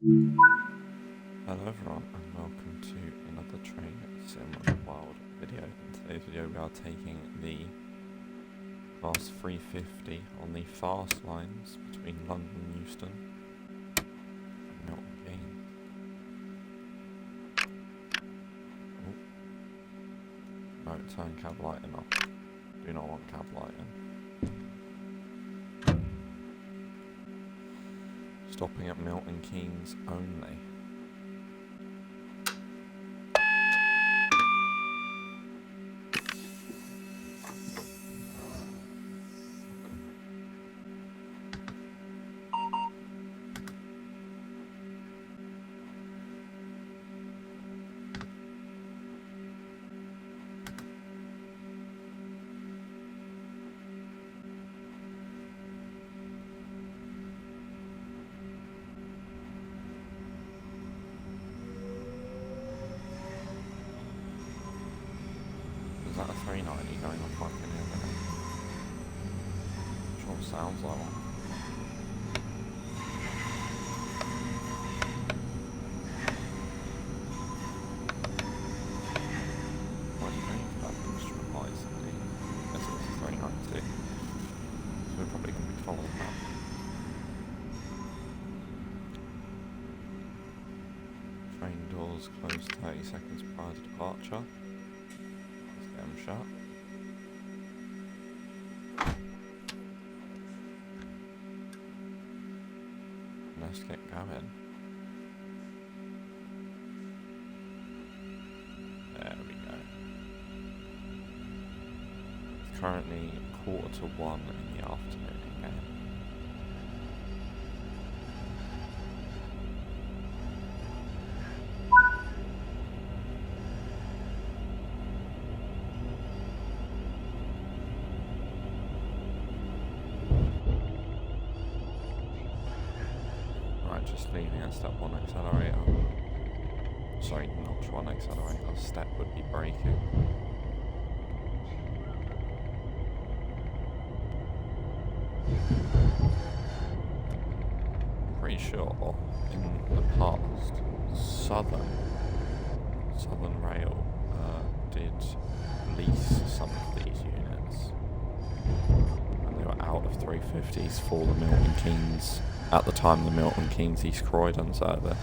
Hello everyone and welcome to another Train Sim World video. In today's video we are taking the Fast 350 on the fast lines between London and Euston and Milton Keynes. Oh. No, turn cab lighting off. Do not want cab lighting. Stopping at Milton Keynes only. Is that a 390 going on fucking here now? Sure sounds like one. What do you think for that instrument licensing? I guess it's a 390. So we're probably going to be following that. Train doors closed 30 seconds prior to departure. Shut. Let's get going. There we go. It's currently 1:45 in the afternoon again. Just leaving at step 1 accelerator. Sorry, notch 1 accelerator. Step would be braking. Pretty sure in the past, Southern Rail did lease some of these units, and they were out of 350s for the Milton Keynes. At the time, the Milton Keynes East Croydon service.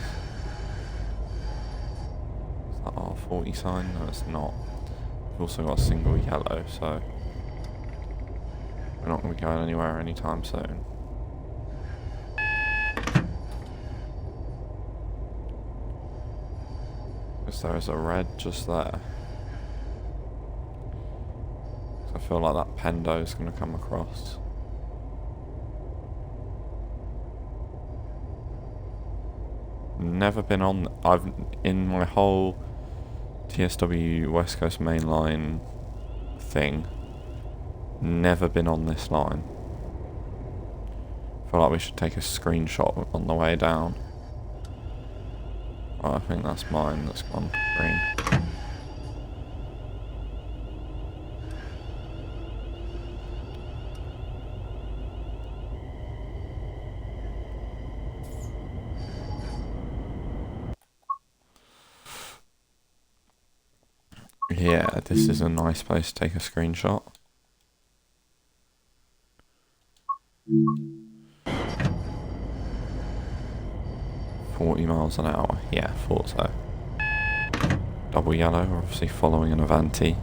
Is that R40 sign? No, it's not. We've also got a single yellow, so we're not going to be going anywhere anytime soon. Because there is a red just there. So I feel like that Pendo is going to come across. Never been on. I've in my whole TSW West Coast Mainline thing. Never been on this line. Feel like we should take a screenshot on the way down. Oh, I think that's mine. That's gone green. Yeah, this is a nice place to take a screenshot. $40 miles an hour. Yeah, thought so. Double yellow, obviously following an Avanti.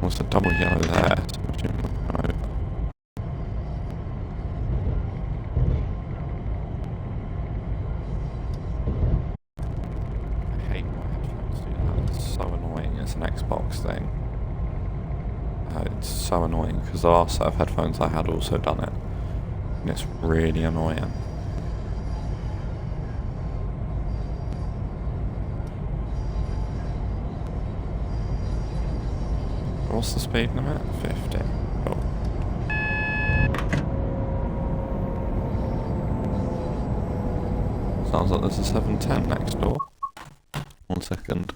What's the double yellow there? I hate my headphones do that. It's so annoying. It's an Xbox thing. It's so annoying because the last set of headphones I had also done it. And it's really annoying. What's the speed limit? 50. Cool. Sounds like there's a 710 next door. 1 second.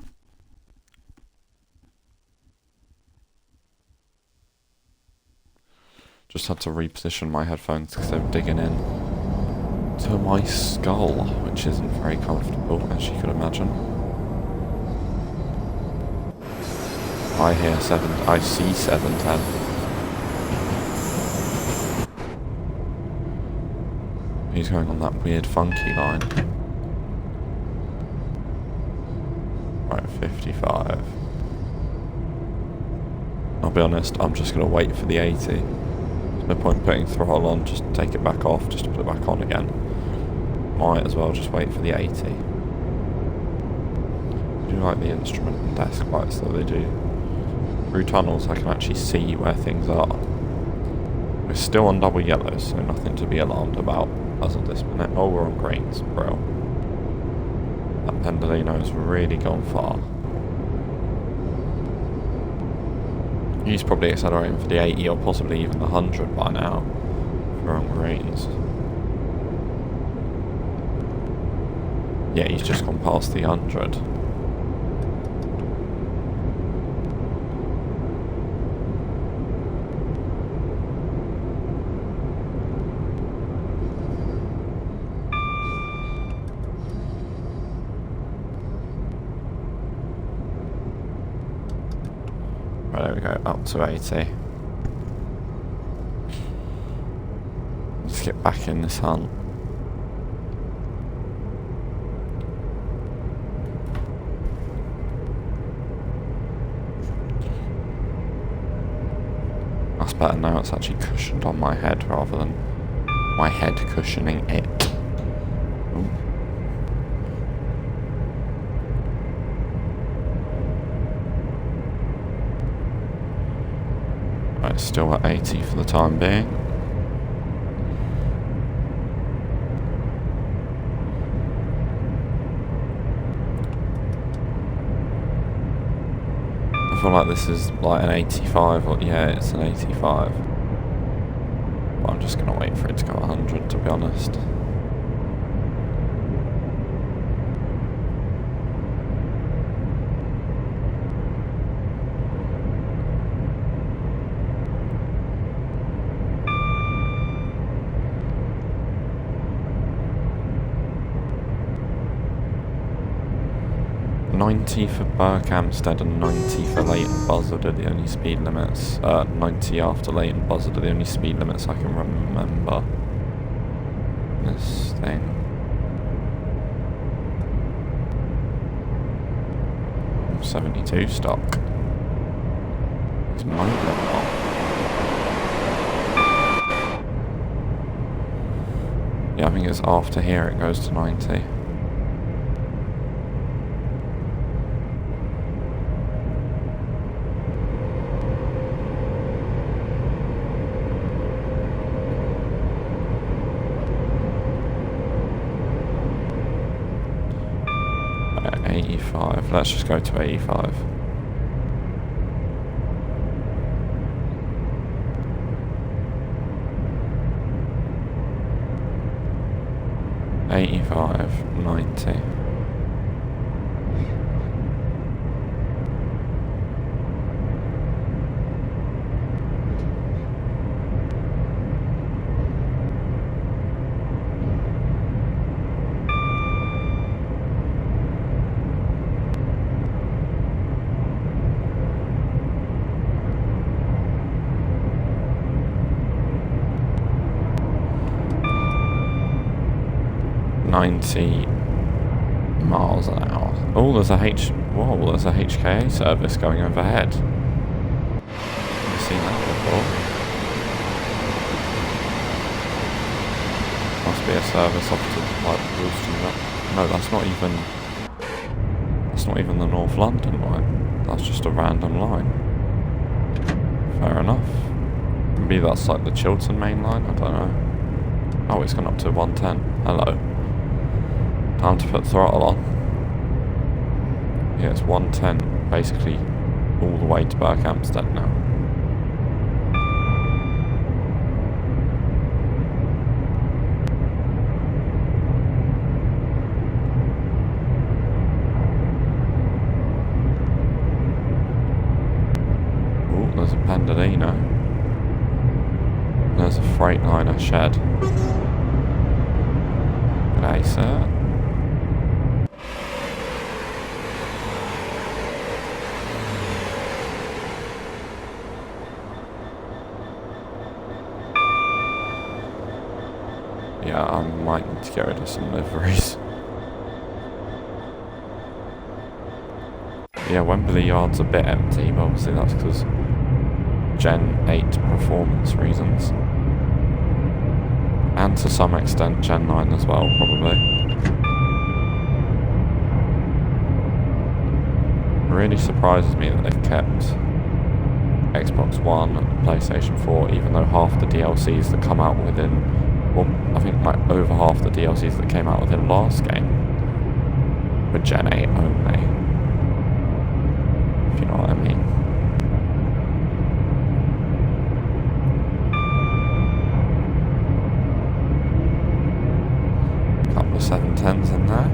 Just had to reposition my headphones because they were digging in to my skull, which isn't very comfortable, as you could imagine. I see 710. He's going on that weird funky line. Right, 55. I'll be honest, I'm just going to wait for the 80. There's no point putting throttle on, just take it back off, just to put it back on again. Might as well just wait for the 80. I do like the instrument and desk lights that they do. Through tunnels I can actually see where things are. We're still on double yellows, so nothing to be alarmed about as of this minute. Oh, we're on greens, bro. That Pendolino's really gone far. He's probably accelerating for the 80 or possibly even the 100 by now. We're on greens. Yeah, he's just gone past the 100. Right, there we go, up to 80. Let's get back in this hunt. That's better now, it's actually cushioned on my head rather than my head cushioning it. Ooh. Right, still at 80 for the time being. I feel like this is like an 85, or yeah, it's an 85. But I'm just gonna wait for it to go 100, to be honest. $90 for Berkhamsted and 90 for Leighton Buzzard are the only speed limits. 90 after Leighton Buzzard are the only speed limits I can remember. This thing. I'm 72 stock. It's mobile now. Yeah, I think it's after here it goes to 90. Let's just go to 85. $85, $90. $90 miles an hour. Oh, there's a there's a HKA service going overhead. I've seen that before. Must be a service off to like Euston. No, that's not even the North London line. That's just a random line. Fair enough. Maybe that's like the Chiltern Mainline, I don't know. Oh, it's gone up to 110. Hello. Time to put throttle on. Yeah, it's 110, basically all the way to Berkhamsted now. Oh, there's a Pendolino. There's a Freightliner shed. G'day, sir. Yeah, I might need to get rid of some liveries. Yeah, Wembley Yard's a bit empty, but obviously that's because Gen 8 performance reasons. And to some extent Gen 9 as well, probably. It really surprises me that they've kept Xbox One and PlayStation 4, even though half the DLCs that come out within, well, I think like over half the DLCs that came out within last game were Gen 8 only. If you know what I mean. Couple of 710s in there.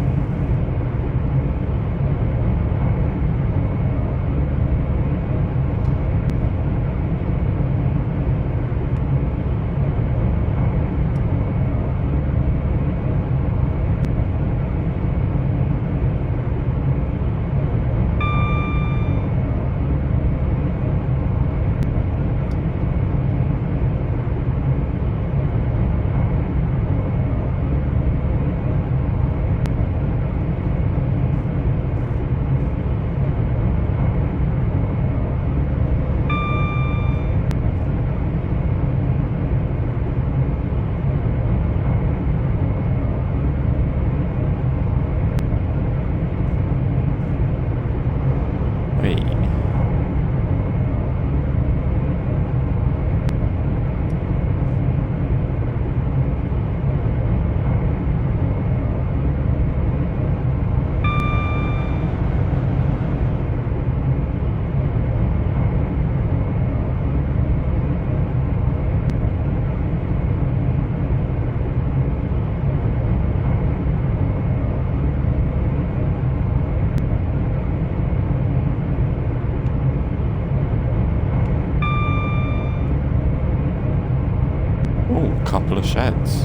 Couple of sheds.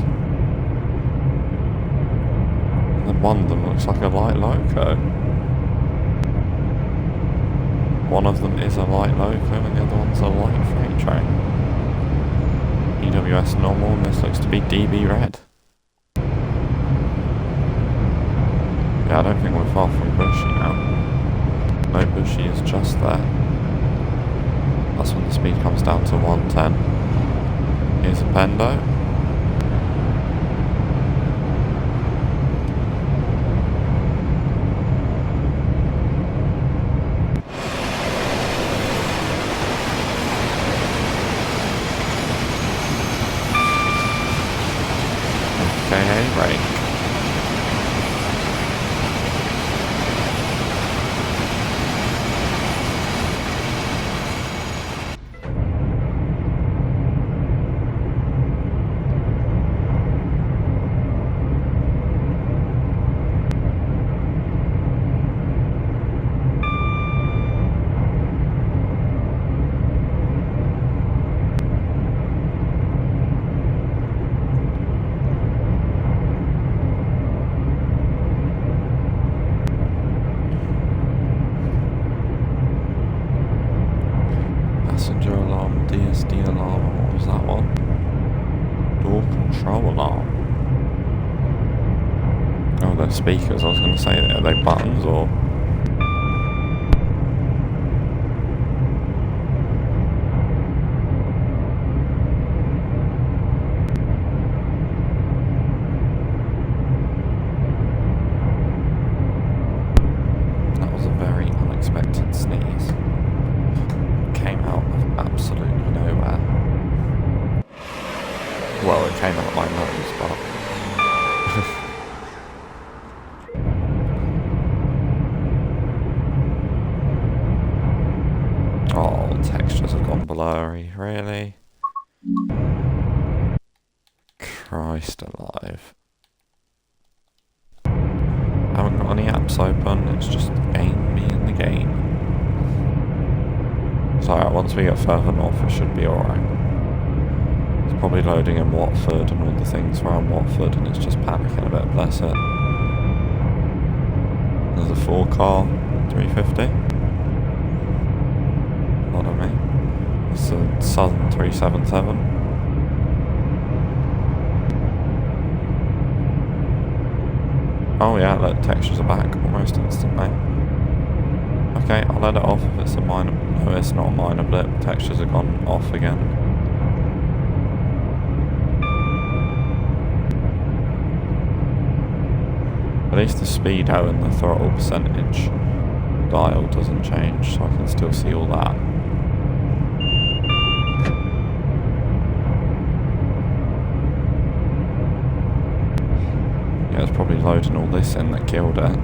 And then one of them looks like a light loco. One of them is a light loco and the other one's a light freight train. EWS normal and this looks to be DB red. Yeah, I don't think we're far from Bushy now. No, Bushy is just there. That's when the speed comes down to 110. Here's a Pendo. Okay, right. Passenger alarm, DSD alarm, and what was that one? Door control alarm. Oh, they're speakers, I was going to say, are they buttons or... That was a very unexpected sneeze. Came out of absolutely nowhere. Well, it came out of my nose, but... textures have gone blurry, really? Christ alive. I haven't got any apps open, it's just the game being the game. So once we get further north it should be alright. It's probably loading in Watford and all the things around Watford and it's just panicking a bit, bless it. There's a 4-car 350. Pardon me. It's a Southern 377. Oh yeah, look, textures are back almost instantly. Okay, I'll let it off if it's a minor... No, it's not a minor blip. Textures have gone off again. At least the speedo and the throttle percentage dial doesn't change, so I can still see all that. Yeah, it's probably loading all this in that killed it.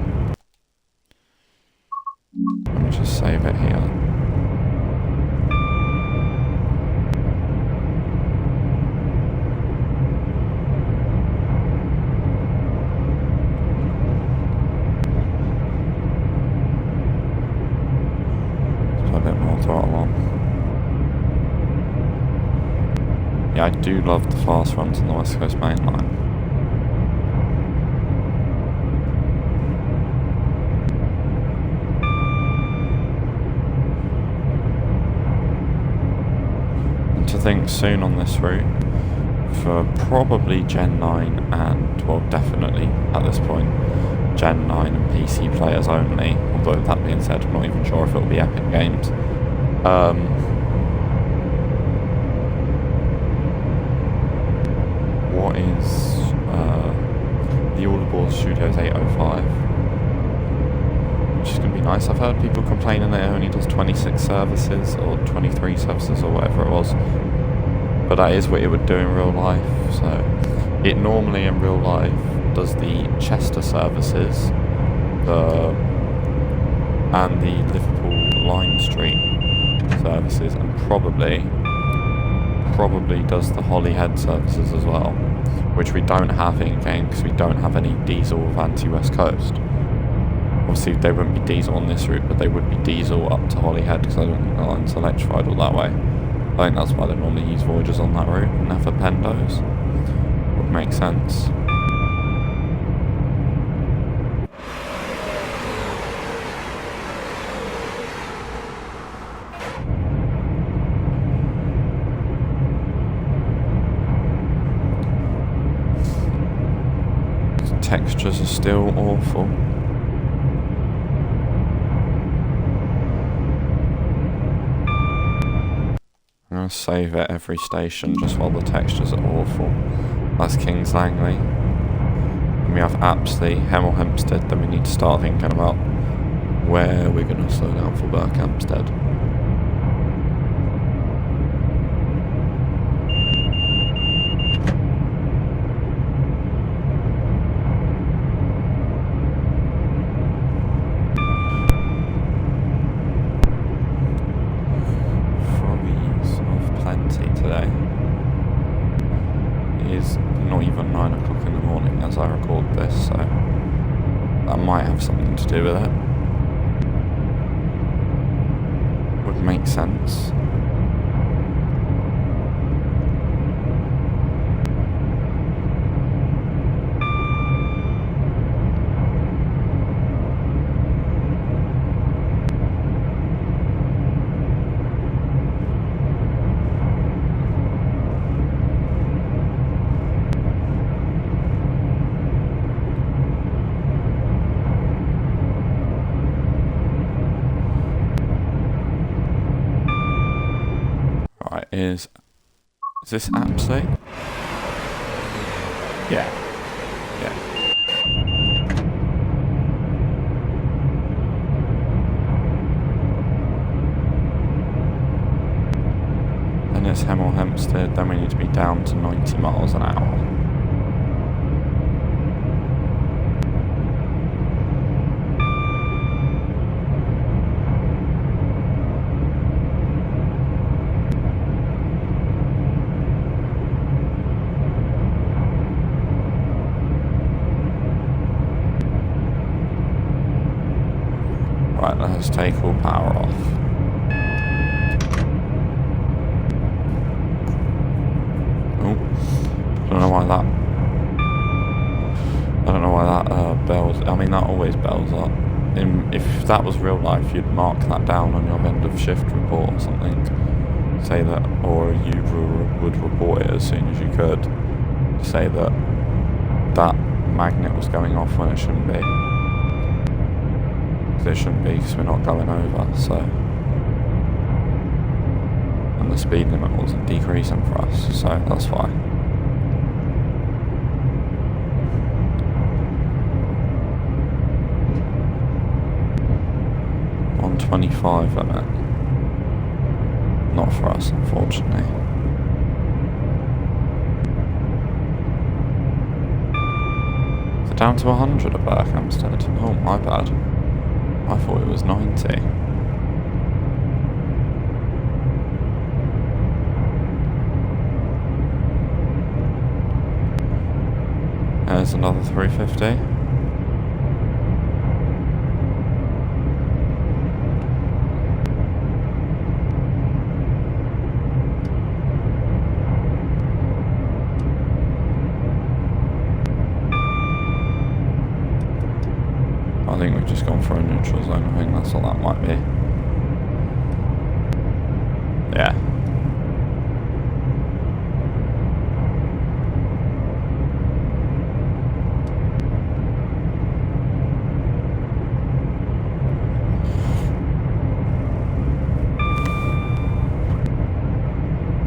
Let me just save it here. Throttle on. Yeah, I do love the fast runs on the West Coast Mainline. And to think soon on this route, for probably Gen 9 and, well, definitely at this point, Gen 9 and PC players only, although that being said, I'm not even sure if it'll be Epic Games. What is the Audible Studios 805, which is going to be nice. I've heard people complaining that it only does 26 services or 23 services or whatever it was, but that is what it would do in real life. So it normally in real life does the Chester services, and the Liverpool Lime Street services, and probably does the Holyhead services as well, which we don't have in game because we don't have any diesel with anti-West Coast. Obviously they wouldn't be diesel on this route, but they would be diesel up to Holyhead because I don't think the line's electrified all that way. I think that's why they normally use Voyagers on that route and never Pendos. Would make sense. Textures are still awful. I'm going to save at every station just while the textures are awful. That's Kings Langley. And we have Apsley, Hemel Hempstead, then we need to start thinking about where we're going to slow down for Berkhamsted. Today. It is not even 9 o'clock in the morning as I record this, so that might have something to do with it. Would make sense. Is this Apsley? Yeah. Yeah. Then it's Hemel Hempstead, then we need to be down to 90 miles an hour. take all power off. Oh, I don't know why that. I don't know why that bells. I mean, that always bells up. If that was real life, you'd mark that down on your end of shift report or something. Say that, or you would report it as soon as you could. Say that that magnet was going off when it shouldn't be. It shouldn't be because we're not going over, so. And the speed limit wasn't decreasing for us, so that's why. 125 limit. Not for us, unfortunately. Is it down to 100 at Berkhamsted? Oh, my bad. I thought it was 90. There's another 350. I think we've just gone for a neutral zone. I think that's all that might be. Yeah.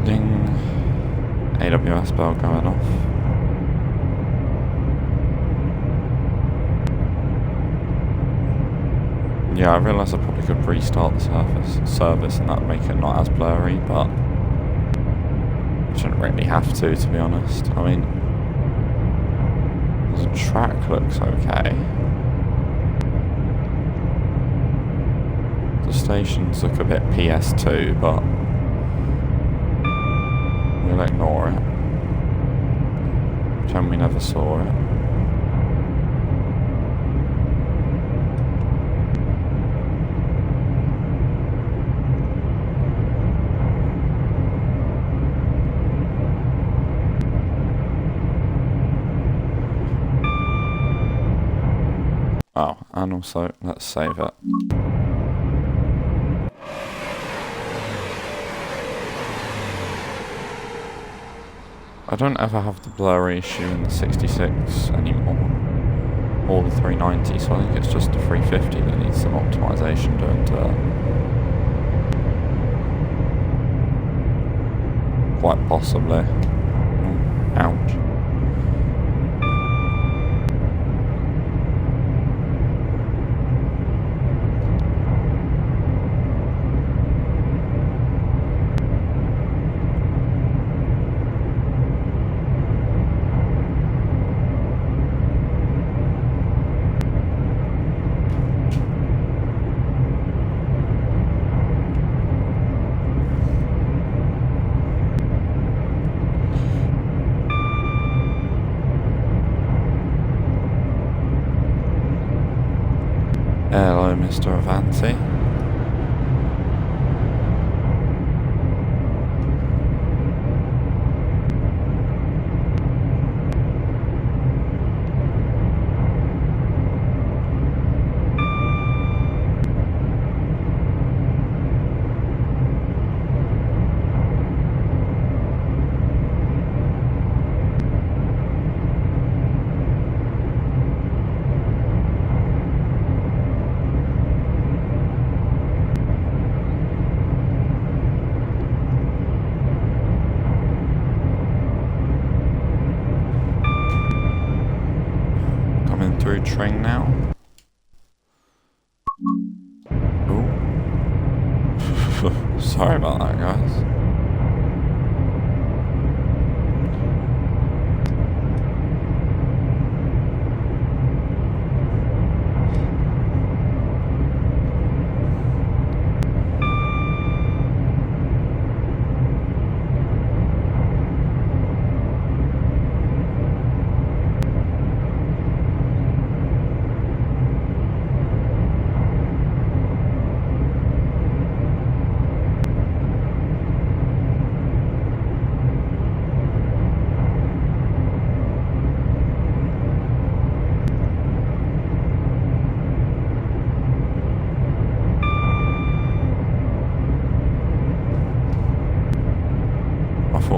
Ding. AWS bell going off. Yeah, I realise I probably could restart the service and that would make it not as blurry, but I shouldn't really have to be honest. I mean, the track looks okay. The stations look a bit PS2, but we'll ignore it. Pretend we never saw it. Oh, and also, let's save it. I don't ever have the blurry issue in the 66 anymore, or the 390, so I think it's just the 350 that needs some optimization doing to it. Quite possibly. Oh, ouch. Hello, Mr. Avanti. Through train now. Ooh. Sorry about that, guys.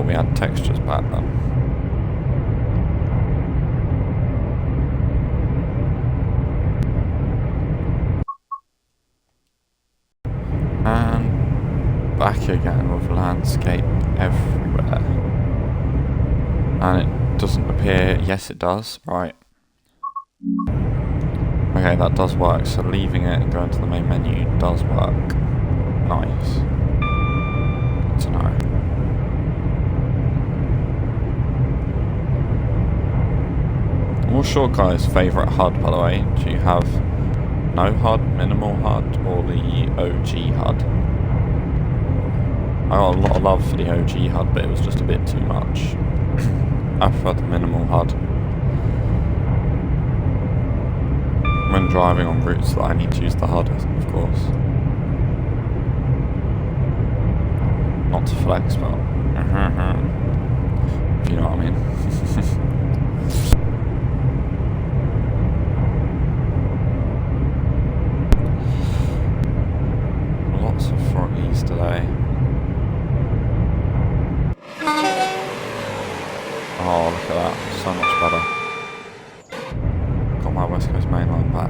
we had textures back then. And back again with landscape everywhere. And it doesn't appear, yes it does, right. Okay, that does work, so leaving it and going to the main menu does work. Nice. Good to know. What's your guys' favourite HUD, by the way? Do you have no HUD, minimal HUD, or the OG HUD? I got a lot of love for the OG HUD, but it was just a bit too much. I prefer the minimal HUD. When driving on routes that I need to use the HUD, of course. Not to flex, but if you know what I mean. Lots of froggies today. Oh, look at that. So much better. Got my West Coast Mainline back.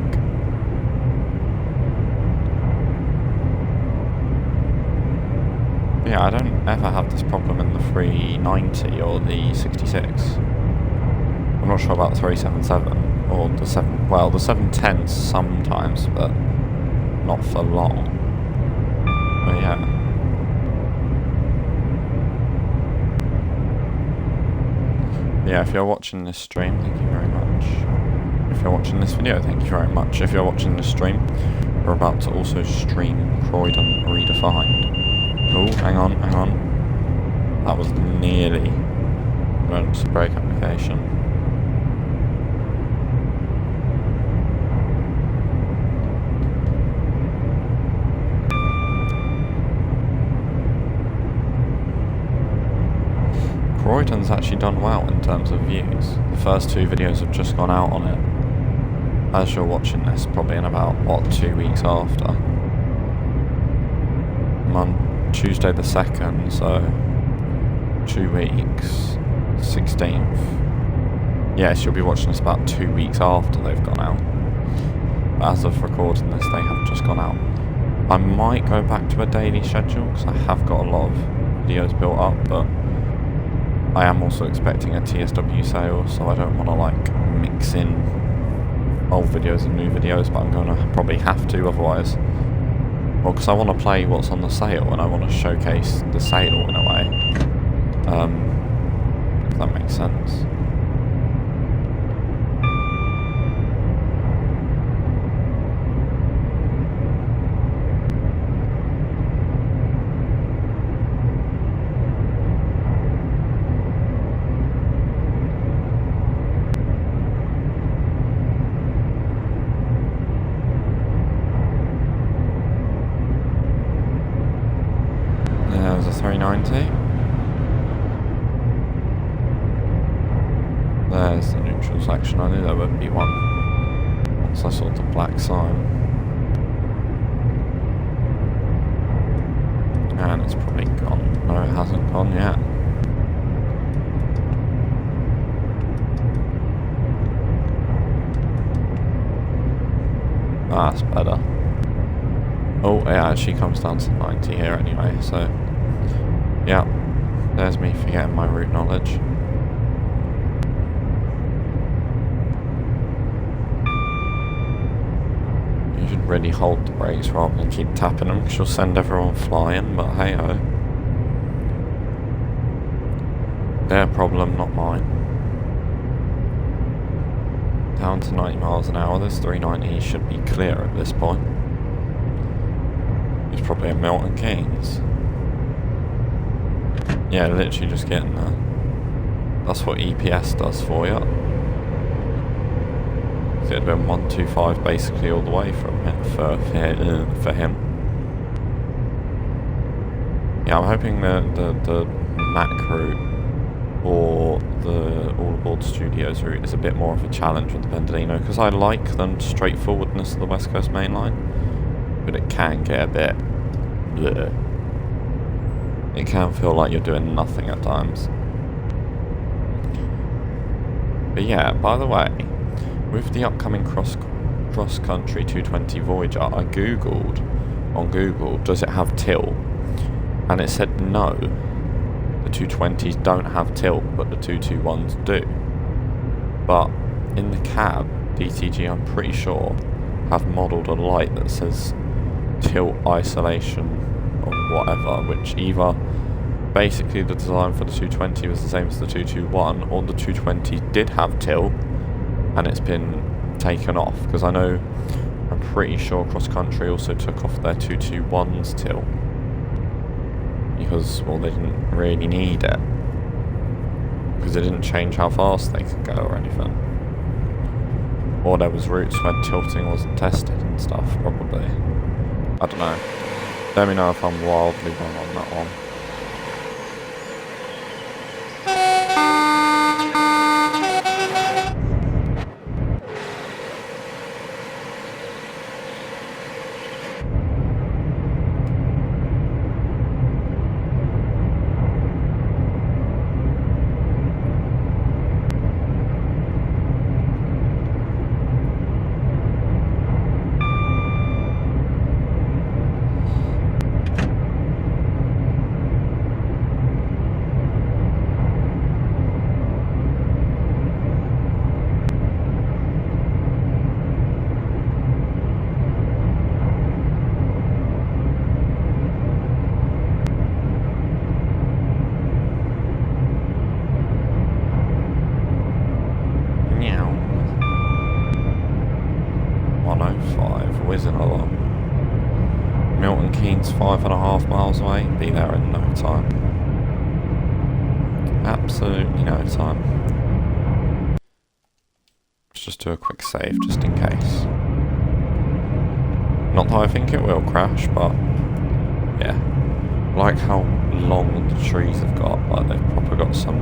Yeah, I don't ever have this problem in the 390 or the 66. I'm not sure about the 377 or the 7... Well, the 710 sometimes, but not for long. But yeah. Yeah, if you're watching this stream, thank you very much. If you're watching this video, thank you very much. If you're watching this stream, we're about to also stream Croydon Redefined. Oh, hang on. That was nearly an emergency brake application. Croydon's actually done well in terms of views. The first two videos have just gone out on it. As you're watching this, probably in about, what, 2 weeks after. Tuesday the 2nd, so 2 weeks, 16th. Yes, you'll be watching this about 2 weeks after they've gone out. But as of recording this, they have just gone out. I might go back to a daily schedule, because I have got a lot of videos built up, but I am also expecting a TSW sale, so I don't want to, like, mix in old videos and new videos, but I'm going to probably have to, otherwise. Well, because I want to play what's on the sale, and I want to showcase the sale in a way. If that makes sense. There's a 390. There's the neutral section. I knew there would be one once I saw the black sign. And it's probably gone. No, it hasn't gone yet. That's better. Oh, it actually comes down to 90 here anyway, so... Yeah, there's me forgetting my route knowledge. You should really hold the brakes rather than keep tapping them, because you'll send everyone flying, but hey-ho. Their problem, not mine. Down to 90 miles an hour, this 390 should be clear at this point. It's probably a Milton Keynes. Yeah, literally just getting there. That's what EPS does for you. So it'd been 125 basically all the way from it for him. Yeah, I'm hoping the Mac route or the All Aboard Studios route is a bit more of a challenge with the Pendolino, because I like the straightforwardness of the West Coast Main Line, but it can get a bit bleh. it can feel like you're doing nothing at times. But yeah, by the way, with the upcoming cross-country 220 Voyager, I googled on Google, does it have tilt? And it said no, the 220s don't have tilt, but the 221s do. But in the cab, DTG, I'm pretty sure, have modelled a light that says tilt isolation or whatever, which either basically the design for the 220 was the same as the 221, or the 220 did have tilt and it's been taken off, because I know, I'm pretty sure Cross Country also took off their 221's tilt because, well, they didn't really need it because it didn't change how fast they could go or anything, or there was routes where tilting wasn't tested and stuff, probably. I don't know. Let me know if I'm wildly wrong on that one. Whizzing along. Milton Keynes 5.5 miles away, be there in no time. Absolutely no time. Let's just do a quick save just in case. Not that I think it will crash, but yeah. I like how long the trees have got, like they've probably got some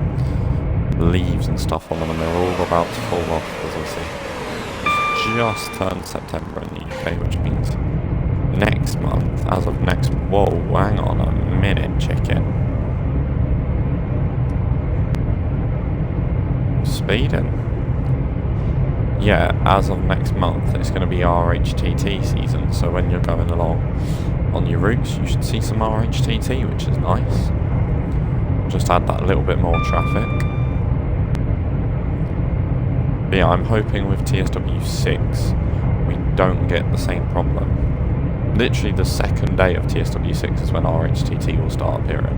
leaves and stuff on them and they're all about to fall off, as I see. Just turned September in the UK, which means next month, as of next... Whoa, hang on a minute, chicken. Speeding. Yeah, as of next month, it's going to be RHTT season, so when you're going along on your routes, you should see some RHTT, which is nice. Just add that little bit more traffic. But yeah, I'm hoping with TSW6 we don't get the same problem. Literally the second day of TSW6 is when RHTT will start appearing.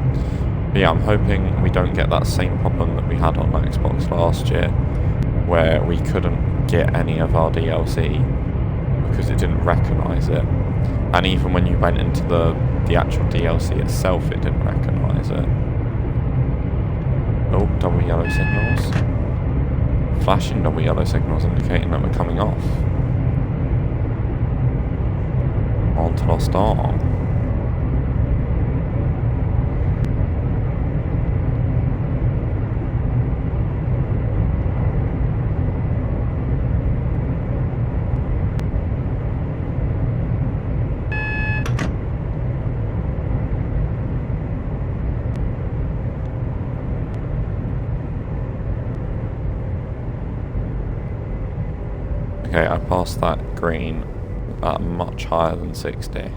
But yeah, I'm hoping we don't get that same problem that we had on Xbox last year, where we couldn't get any of our DLC because it didn't recognise it. And even when you went into the actual DLC itself, it didn't recognise it. Oh, double yellow signals. Flashing double yellow signals indicating that we're coming off. On to our start. Okay, I passed that green at much higher than 60.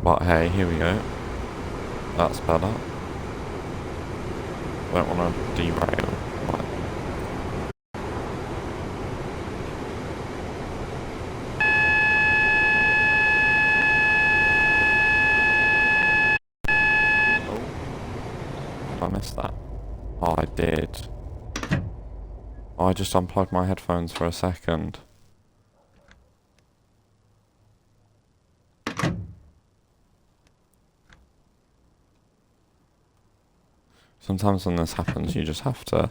But hey, here we go. That's better. Don't want to derail. I missed that. Oh, I did. Oh, I just unplugged my headphones for a second. Sometimes when this happens, you just have to...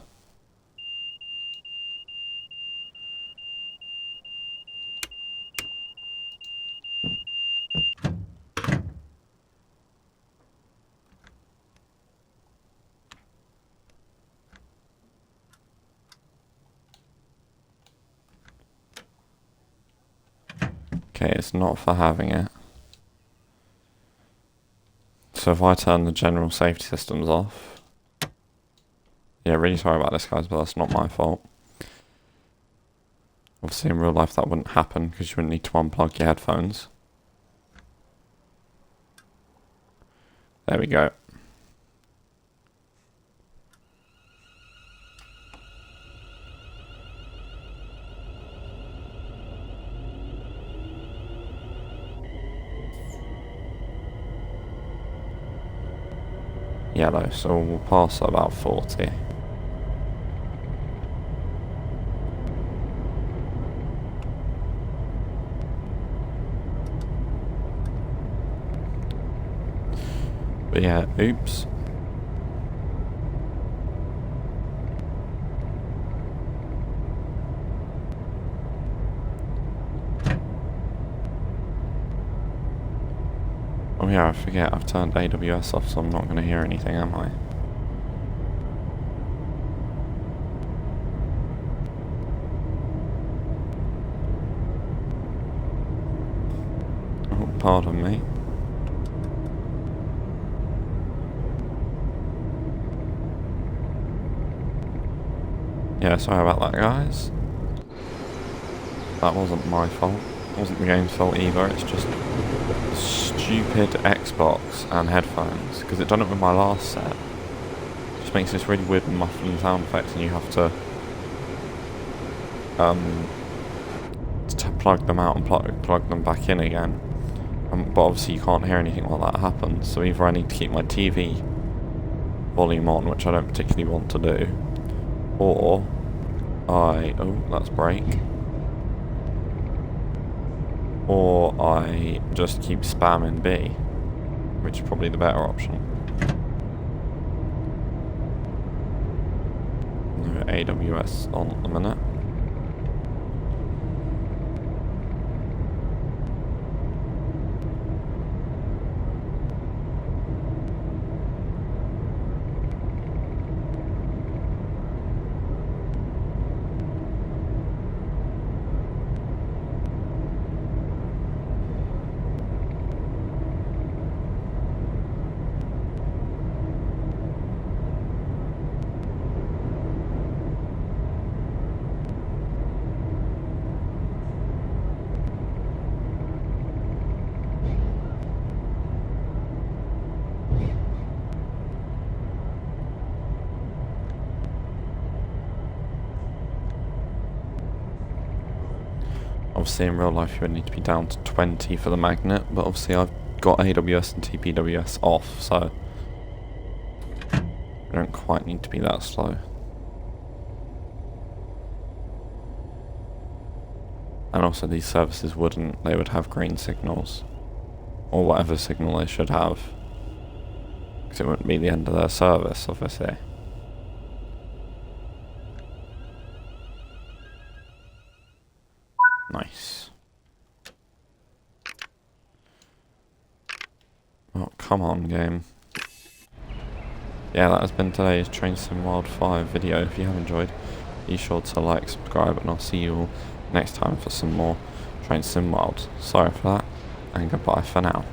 Okay, it's not for having it. So if I turn the general safety systems off... Yeah, really sorry about this, guys, but that's not my fault. Obviously, in real life, that wouldn't happen because you wouldn't need to unplug your headphones. There we go. Yellow, so we'll pass at about 40. But yeah, oops. Oh yeah, I forget, I've turned AWS off, so I'm not going to hear anything, am I? Oh, pardon me. Yeah, sorry about that, guys. That wasn't my fault. It wasn't the game's fault either, it's just stupid Xbox and headphones, because it done it with my last set. It just makes this really weird muffling sound effects, and you have to plug them out and plug them back in again. But obviously you can't hear anything while that happens, so either I need to keep my TV volume on, which I don't particularly want to do, or oh, that's break. Or I just keep spamming B, which is probably the better option. No AWS on at the minute. Obviously in real life you would need to be down to 20 for the magnet, but obviously I've got AWS and TPWS off, so I don't quite need to be that slow. And also these services wouldn't, they would have green signals, or whatever signal they should have, because it wouldn't be the end of their service, obviously. Nice. Oh, come on, game. Yeah, that has been today's Train Sim World 5 video. If you have enjoyed, be sure to like, subscribe, and I'll see you all next time for some more Train Sim World. Sorry for that, and goodbye for now.